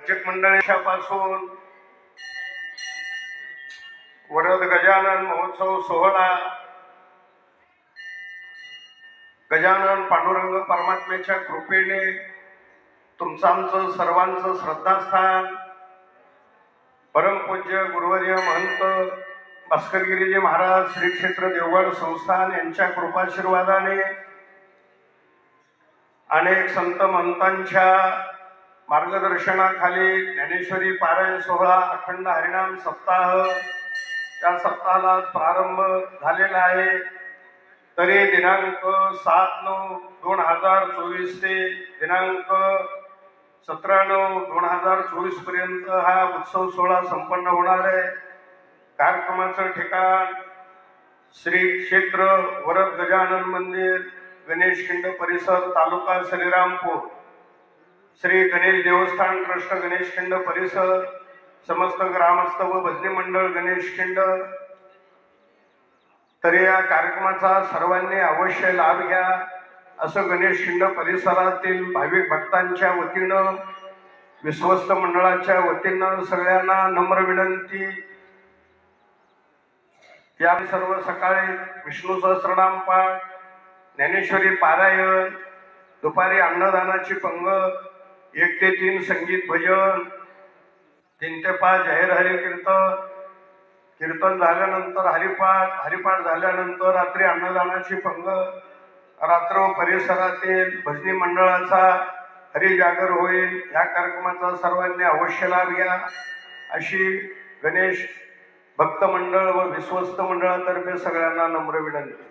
वाचक मंडळापासून वरद गजानन महोत्सव सोहळा गजानन पांडुरंग परमात्म्याच्या कृपेने तुमचं आमचं सर्वांचं श्रद्धास्थान परमपूज्य गुरुवर्य महंत भास्करगिरीजी महाराज श्री क्षेत्र देवगड संस्थान यांच्या कृपाशीर्वादाने अनेक संत महंतांच्या मार्गदर्शनाखाली ज्ञानेश्वरी पारायण सोहळा अखंड हरिनाम सप्ताह त्या सप्ताहाला प्रारंभ झालेला आहे। तरी दिनांक 7/9/2024 ते दिनांक 17/9/2024 पर्यंत हा उत्सव सोहळा संपन्न होणार आहे। कार्यक्रमाचं ठिकाण श्री क्षेत्र वरद गजानन मंदिर गणेश खिंड परिसर तालुका श्रीरामपूर श्री गणेश देवस्थान ट्रस्ट गणेश खिंड परिसर समस्त ग्रामस्थ व भजनी मंडळ गणेश खिंड। तरी या कार्यक्रमाचा सर्वांनी अवश्य लाभ घ्या असं गणेश खिंड परिसरातील भाविक भक्तांच्या वतीनं विश्वस्त मंडळाच्या वतीनं सगळ्यांना नम्र विनंती। या सर्व सकाळी विष्णू सहस्रनाम पाठ ज्ञानेश्वरी पारायण दुपारी अन्नदानाची पंगत 1 ते 3 संगीत भजन 3 ते 5 जाहीर हरी कीर्तन झाल्यानंतर हरिपाठ झाल्यानंतर रात्री अन्नदानाची पंगत रात्र परिसरातील भजनी मंडळाचा हरिजागर होईल। या कार्यक्रमाचा सर्वांनी अवश्य लाभ घ्या अशी गणेश भक्त मंडळ व विश्वस्त मंडळातर्फे सगळ्यांना नम्र विनंती।